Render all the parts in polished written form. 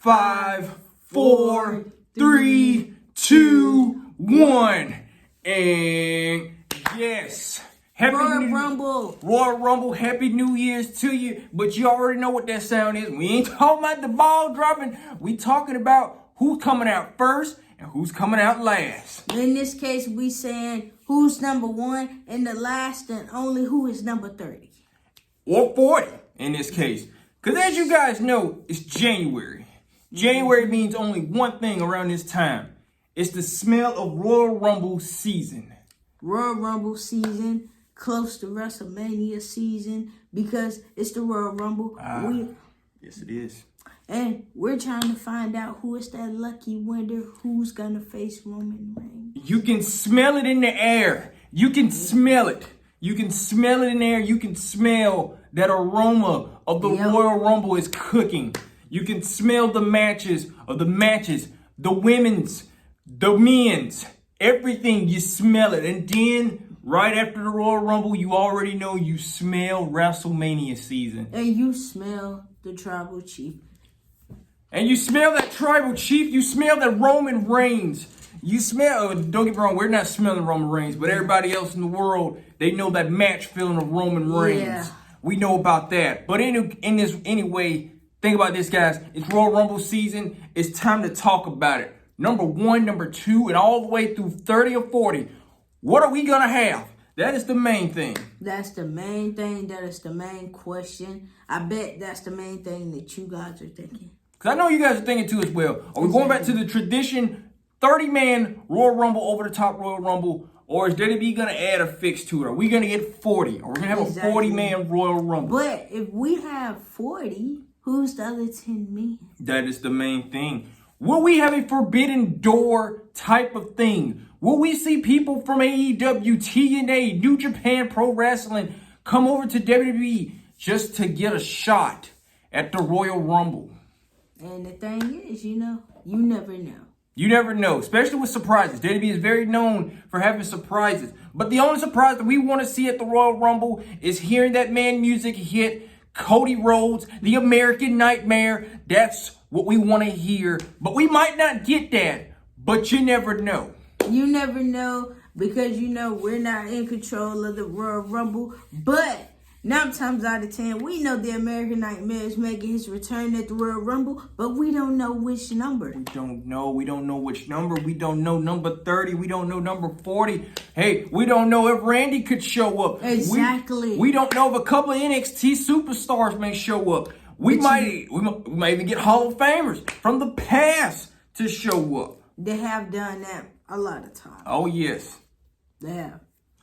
5, 4, 3, 2, 1. And yes. Royal Rumble, Happy New Year's to you. But you already know what that sound is. We ain't talking about the ball dropping. We talking about who's coming out first and who's coming out last. In this case, we saying who's number 1 and the last and only who is number 30. Or 40 in this case. Because as you guys know, it's January. January means only one thing around this time. It's the smell of Royal Rumble season. Royal Rumble season. Close to WrestleMania season because it's the Royal Rumble. Yes, it is. And we're trying to find out who is that lucky winner who's going to face Roman Reigns. You can smell it in the air. You can smell it. You can smell it in the air. You can smell that aroma of the Royal Rumble is cooking. You can smell the matches, the women's, the men's, everything. You smell it. And then right after the Royal Rumble, you already know you smell WrestleMania season. And you smell the tribal chief. And you smell that tribal chief. You smell that Roman Reigns. You smell, don't get me wrong, we're not smelling Roman Reigns, but everybody else in the world, they know that match feeling of Roman Reigns. Yeah. We know about that. But anyway, think about this, guys. It's Royal Rumble season. It's time to talk about it. Number 1, number 2, and all the way through 30 or 40. What are we going to have? That is the main thing. That's the main thing. That is the main question. I bet that's the main thing that you guys are thinking. Because I know you guys are thinking too as well. Are we going back to the tradition 30-man Royal Rumble, over-the-top Royal Rumble? Or is WWE going to add a fix to it? Are we going to get 40? Or are we going to have a 40-man Royal Rumble? But if we have 40, who's the other 10 men? That is the main thing. Will we have a forbidden door type of thing? Will we see people from AEW, TNA, New Japan Pro Wrestling come over to WWE just to get a shot at the Royal Rumble? And the thing is, you never know. You never know, especially with surprises. WWE is very known for having surprises. But the only surprise that we want to see at the Royal Rumble is hearing that man music hit, Cody Rhodes, the American Nightmare. That's what we want to hear. But we might not get that, but you never know. You never know because, we're not in control of the Royal Rumble. But 9 times out of 10, we know the American Nightmare is making his return at the Royal Rumble, but we don't know which number. We don't know which number. We don't know number 30. We don't know number 40. Hey, we don't know if Randy could show up. Exactly. We don't know if a couple of NXT superstars may show up. We might even get Hall of Famers from the past to show up. They have done that a lot of times. Oh, yes. They have.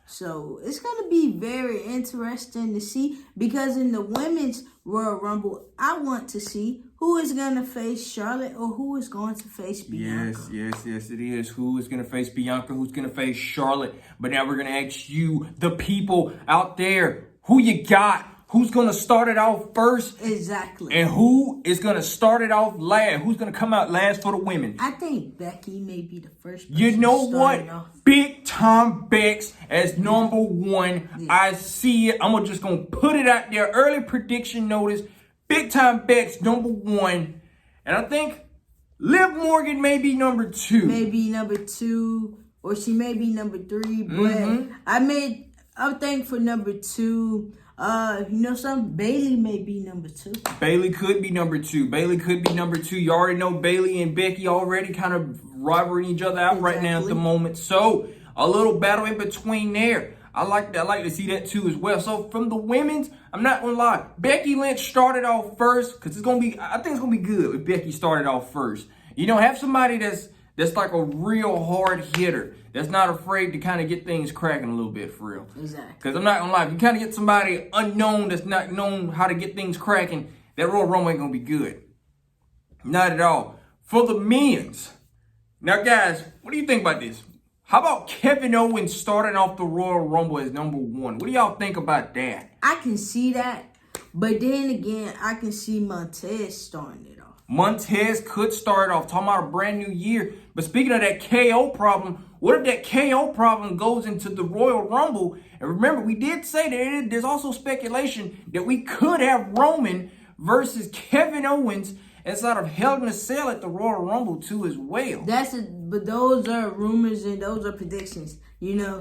So it's going to be very interesting to see because in the women's Royal Rumble, I want to see who is going to face Charlotte or who is going to face Bianca. Yes, it is. Who is going to face Bianca? Who's going to face Charlotte? But now we're going to ask you, the people out there, who you got? Who's going to start it off first? Exactly. And who is going to start it off last? Who's going to come out last for the women? I think Becky may be the first person. You know what? Big time Bex as number 1. Yeah. I see it. I'm just going to put it out there. Early prediction notice. Big time Bex number 1. And I think Liv Morgan may be number 2. Maybe number 2. Or she may be number 3. But I think for number 2... Bailey may be number 2. Bailey could be number 2. You already know Bailey and Becky already kind of rivaling each other out right now at the moment. So a little battle in between there. I like to see that too as well. So from the women's, I'm not gonna lie, Becky Lynch started off first because I think it's gonna be good if Becky started off first. Have somebody that's like a real hard hitter. That's not afraid to kind of get things cracking a little bit for real. Exactly. Because I'm not going to lie, if you kind of get somebody unknown that's not known how to get things cracking, that Royal Rumble ain't going to be good. Not at all. For the men's. Now, guys, what do you think about this? How about Kevin Owens starting off the Royal Rumble as number 1? What do y'all think about that? I can see that. But then again, I can see Montez starting it off. Montez could start off talking about a brand new year. But speaking of that KO problem, what if that KO problem goes into the Royal Rumble? And remember, we did say that there's also speculation that we could have Roman versus Kevin Owens inside of Hell in a Cell at the Royal Rumble too as well. But those are rumors and those are predictions,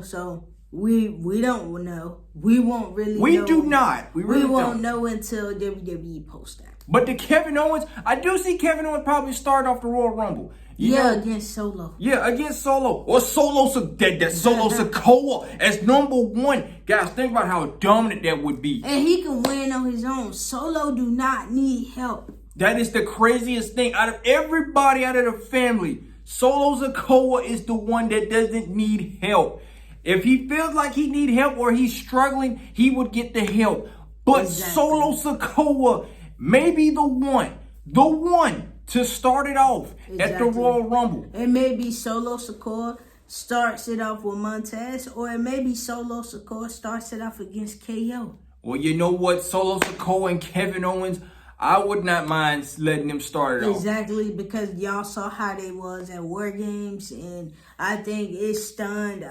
so we don't know. We won't really know. We do not. We really won't don't know until WWE posts that. But the Kevin Owens, I do see Kevin Owens probably start off the Royal Rumble. Against Solo. Yeah, against Solo. Or Solo Sikoa as number 1. Guys, think about how dominant that would be. And he can win on his own. Solo do not need help. That is the craziest thing. Out of everybody out of the family, Solo Sikoa is the one that doesn't need help. If he feels like he needs help or he's struggling, he would get the help. But Solo Sikoa may be the one to start it off at the Royal Rumble. It may be Solo Sikoa starts it off with Montez, or it may be Solo Sikoa starts it off against KO. Well, you know what? Solo Sikoa and Kevin Owens, I would not mind letting them start it off. Exactly, because y'all saw how they was at War Games, and I think it stunned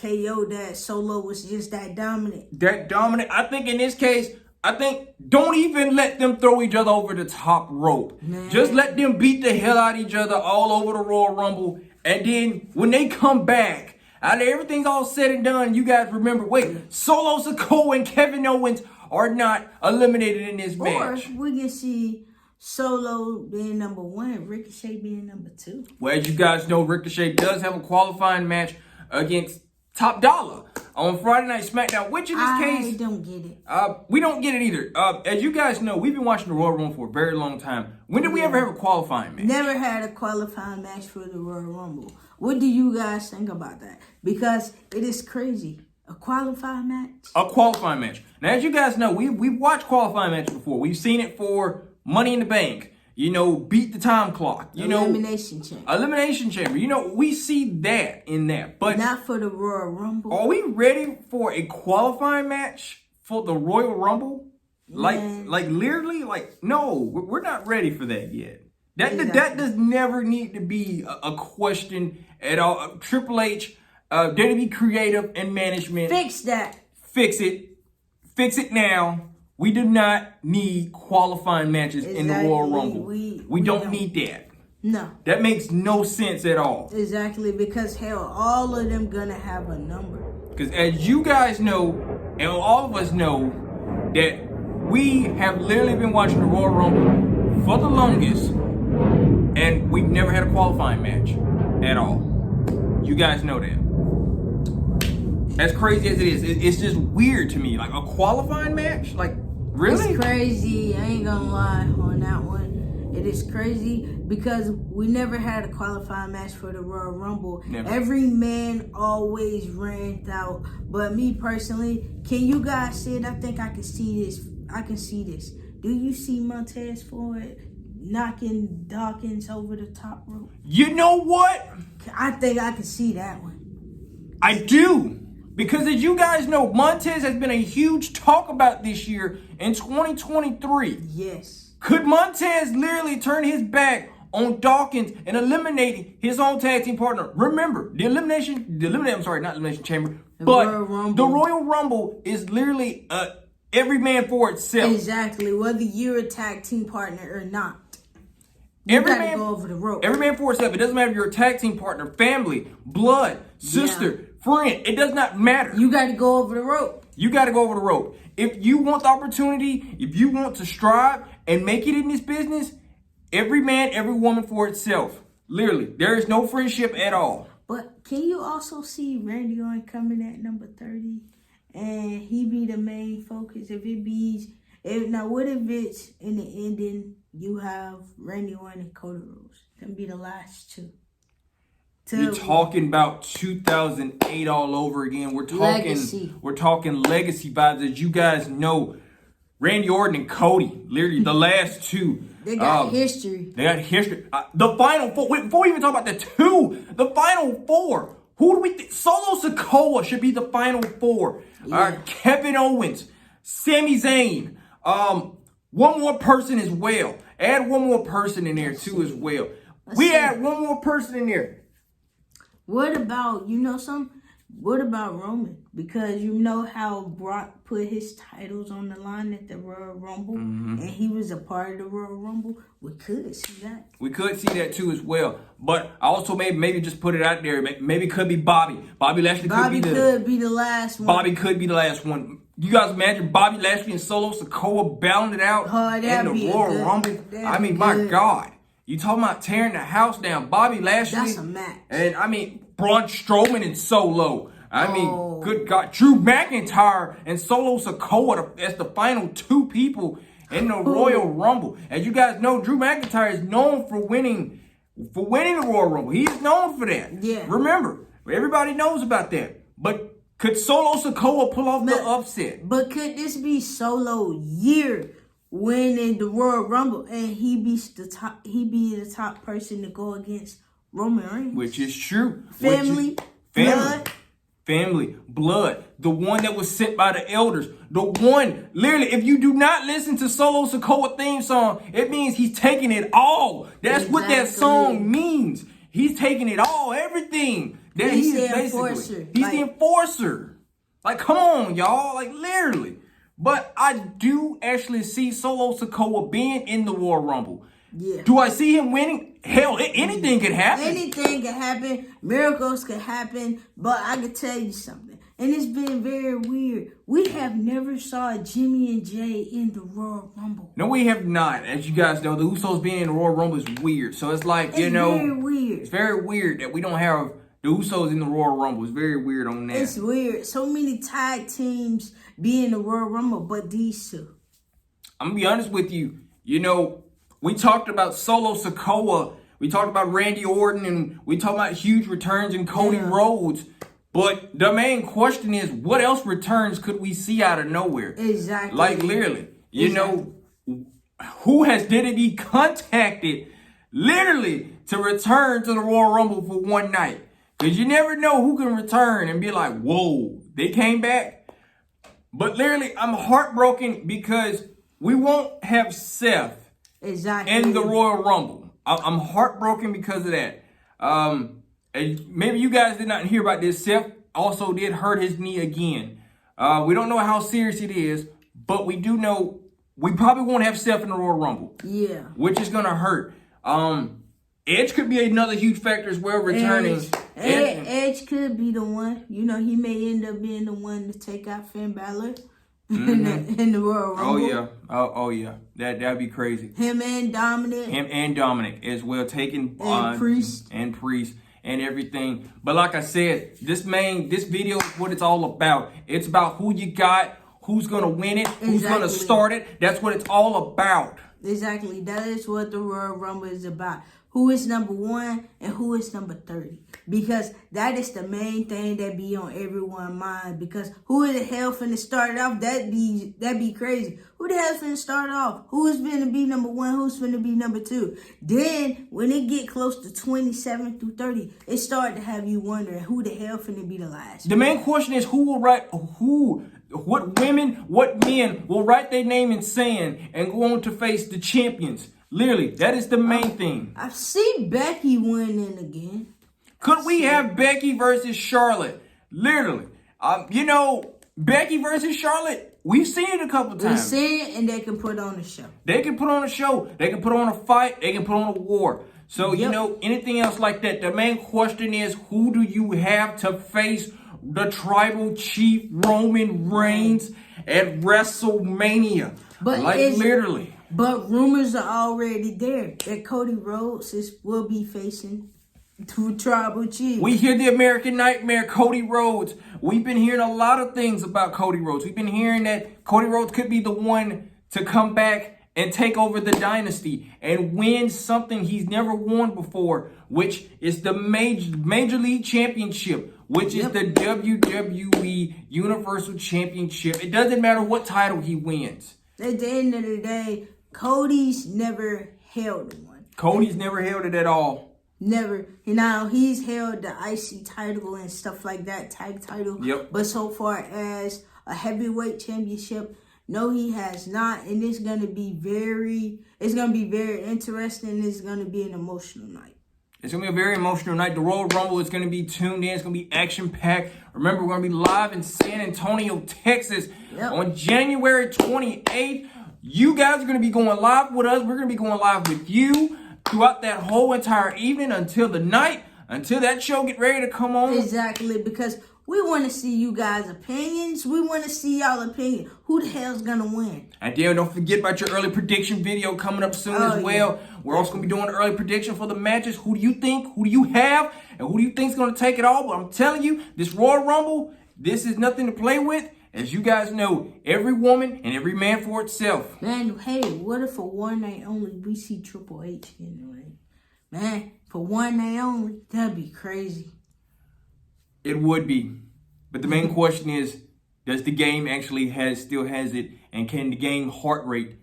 KO that Solo was just that dominant. I think in this case, don't even let them throw each other over the top rope. Man. Just let them beat the hell out of each other all over the Royal Rumble. And then when they come back, after everything's all said and done, you guys remember, wait, Solo Sikoa and Kevin Owens are not eliminated in this match. Or we can see Solo being number 1 and Ricochet being number 2. Well, as you guys know, Ricochet does have a qualifying match against Top Dollar on Friday Night SmackDown, which in this case, I don't get it. We don't get it either. As you guys know, we've been watching the Royal Rumble for a very long time. When did we ever have a qualifying match? Never had a qualifying match for the Royal Rumble. What do you guys think about that? Because it is crazy. A qualifying match? A qualifying match. Now, as you guys know, we've watched qualifying matches before. We've seen it for Money in the Bank. Beat the time clock. Elimination Chamber. Elimination Chamber. We see that in that. But not for the Royal Rumble. Are we ready for a qualifying match for the Royal Rumble? Literally? No, we're not ready for that yet. That does never need to be a question at all. Triple H, WWE Creative and Management. Fix that. Fix it. Fix it now. We do not need qualifying matches in the Royal Rumble. We don't need that. No. That makes no sense at all. Exactly, because hell, all of them gonna have a number. Because as you guys know, and all of us know, that we have literally been watching the Royal Rumble for the longest, and we've never had a qualifying match at all. You guys know that. As crazy as it is, it's just weird to me. Like a qualifying match? Really? It's crazy. I ain't gonna lie on that one. It is crazy because we never had a qualifying match for the Royal Rumble. Never. Every man always ran out. But me personally, can you guys see it? I think I can see this. Do you see Montez Ford knocking Dawkins over the top rope? You know what? I think I can see that one. I do. Because as you guys know, Montez has been a huge talk about this year in 2023. Yes. Could Montez literally turn his back on Dawkins and eliminating his own tag team partner? Remember, the Elimination Chamber, but the Royal Rumble is literally every man for itself. Exactly, whether you're a tag team partner or not. Every man go over the rope. Every man for itself. It doesn't matter if you're a tag team partner, family, blood, sister, friend. It does not matter. You got to go over the rope. You got to go over the rope. If you want the opportunity, if you want to strive and make it in this business, every man, every woman for itself. Literally, there is no friendship at all. But can you also see Randy Orton coming at number 30 and he be the main focus? What if it's in the ending? You have Randy Orton and Cody Rhodes. Them be the last two. You're talking about 2008 all over again. We're talking legacy vibes. As you guys know, Randy Orton and Cody, literally the last two. They got history. The final four. Wait, before we even talk about the final four. Who do we think? Solo Sikoa should be the final four. Yeah. Kevin Owens, Sami Zayn. One more person as well. Add one more person in there too as well. Add one more person in there. What about, What about Roman? Because you know how Brock put his titles on the line at the Royal Rumble, and he was a part of the Royal Rumble. We could see that. We could see that too as well. But I also maybe just put it out there. Maybe it could be Bobby. Bobby Lashley could be the last one. Bobby could be the last one. You guys imagine Bobby Lashley and Solo Sikoa battling it out in the Royal Rumble? I mean, my God. You talking about tearing the house down. Bobby Lashley. That's a match. And I mean, Braun Strowman and Solo. I mean, good God. Drew McIntyre and Solo Sikoa as the final two people in the Royal Rumble. As you guys know, Drew McIntyre is known for winning the Royal Rumble. He's known for that. Yeah. Remember, everybody knows about that. But could Solo Sikoa pull off the upset? But could this be Solo year winning the Royal Rumble and he be the top person to go against Roman Reigns? Which is true. Family. Family, blood, the one that was sent by the elders, the one, literally, if you do not listen to Solo Sikoa theme song, it means he's taking it all. That's what that song means. He's taking it all, everything. That he's the enforcer. He's the enforcer. Like, come on, y'all. Like, literally. But I do actually see Solo Sikoa being in the Royal Rumble. Yeah. Do I see him winning? Hell, anything could happen. Anything could happen. Miracles could happen. But I can tell you something. And it's been very weird. We have never saw Jimmy and Jay in the Royal Rumble. No, we have not. As you guys know, the Usos being in the Royal Rumble is weird. So it's like, it's very weird. It's very weird that we don't have the Usos in the Royal Rumble. It's very weird on that. It's weird. So many tag teams be in the Royal Rumble, but these two. I'm going to be honest with you. You know, we talked about Solo Sikoa. We talked about Randy Orton. And we talked about huge returns in Cody Rhodes. But the main question is, what else returns could we see out of nowhere? Exactly. Like, literally. You know, who has WWE contacted, literally, to return to the Royal Rumble for one night? Because you never know who can return and be like, whoa, they came back? But literally, I'm heartbroken because we won't have Seth in the Royal Rumble. I'm heartbroken because of that. And maybe you guys did not hear about this. Seth also did hurt his knee again. We don't know how serious it is, but we do know we probably won't have Seth in the Royal Rumble. Yeah. Which is going to hurt. Edge could be another huge factor as well, returning. Edge could be the one. You know, he may end up being the one to take out Finn Balor in the Royal Rumble. Oh, yeah. Oh, yeah. That'd be crazy. Him and Dominic as well, taking Priest. And Priest and everything. But like I said, this video is what it's all about. It's about who you got, who's going to win it, who's going to start it. That's what it's all about. Exactly. That is what the Royal Rumble is about. Who is number 1 and who is number 30. Because that is the main thing that be on everyone's mind. Because who the hell finna start off? That'd be crazy. Who the hell finna start off? Who is finna be number 1? Who's finna be number 2? Then, when it get close to 27 through 30, it start to have you wondering who the hell finna be the last. The main question is what women, what men will write their name in sand and go on to face the champions. Literally, that is the main thing. I see Becky winning again. Could we have Becky versus Charlotte? Literally. You know, Becky versus Charlotte, we've seen it a couple times. We've seen it, and they can put on a show. They can put on a show. They can put on a fight. They can put on a war. So, you know, anything else like that, the main question is, who do you have to face the tribal chief Roman Reigns at WrestleMania? But literally. But rumors are already there that Cody Rhodes will be facing the tribal chief. We hear the American Nightmare, Cody Rhodes. We've been hearing a lot of things about Cody Rhodes. We've been hearing that Cody Rhodes could be the one to come back and take over the dynasty and win something he's never won before, which is the Major League Championship, which is the WWE Universal Championship. It doesn't matter what title he wins. At the end of the day, Cody's never held one. Cody's never held it at all. Never. Now, he's held the IC title and stuff like that, tag title. Yep. But so far as a heavyweight championship, no, he has not. And it's going to be very interesting. It's going to be an emotional night. It's going to be a very emotional night. The Royal Rumble is going to be tuned in. It's going to be action-packed. Remember, we're going to be live in San Antonio, Texas on January 28th. You guys are going to be going live with us. We're going to be going live with you throughout that whole entire evening until the night, until that show get ready to come on. Exactly, because we want to see you guys' opinions. We want to see y'all opinion. Who the hell's going to win? And then don't forget about your early prediction video coming up soon as well. Yeah. We're also going to be doing an early prediction for the matches. Who do you think? Who do you have? And who do you think is going to take it all? But I'm telling you, this Royal Rumble, this is nothing to play with. As you guys know, every woman and every man for itself. Man, hey, what if for one night only we see Triple H in the ring? Man, for one night only, that'd be crazy. It would be. But the main question is, does the game actually still has it? And can the game heart rate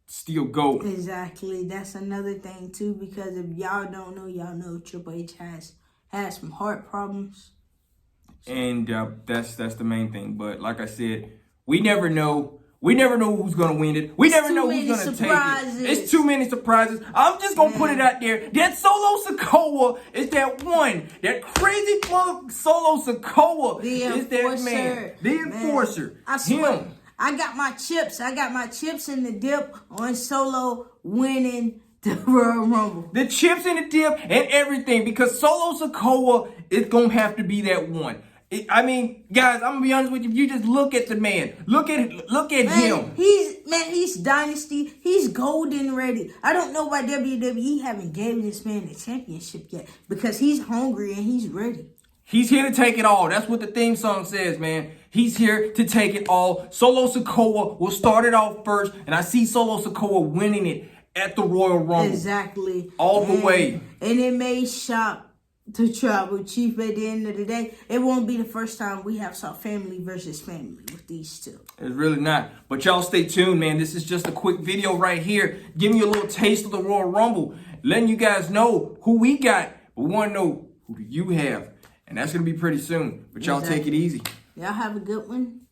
still go? Exactly. That's another thing, too, because if y'all don't know, y'all know Triple H has some heart problems. And that's the main thing. But like I said, we never know. We never know who's going to win it. We never know who's going to take it. It's too many surprises. I'm just going to put it out there. That Solo Sikoa is that one. That crazy mother Solo Sikoa is that man. The enforcer. I swear. I got my chips. I got my chips in the dip on Solo winning the Royal Rumble. The chips in the dip and everything. Because Solo Sikoa is going to have to be that one. I mean, guys, I'm gonna be honest with you. If you just look at the man, look at him. He's dynasty. He's golden ready. I don't know why WWE haven't gave this man the championship yet, because he's hungry and he's ready. He's here to take it all. That's what the theme song says, man. He's here to take it all. Solo Sikoa will start it off first, and I see Solo Sikoa winning it at the Royal Rumble. Exactly. All the way. And it may shock the Tribal Chief at the end of the day. It won't be the first time we have saw family versus family with these two. It's really not. But y'all stay tuned, man. This is just a quick video right here, giving you a little taste of the Royal Rumble, letting you guys know who we got. But we want to know, who do you have? And that's going to be pretty soon. But y'all take it easy. Y'all have a good one.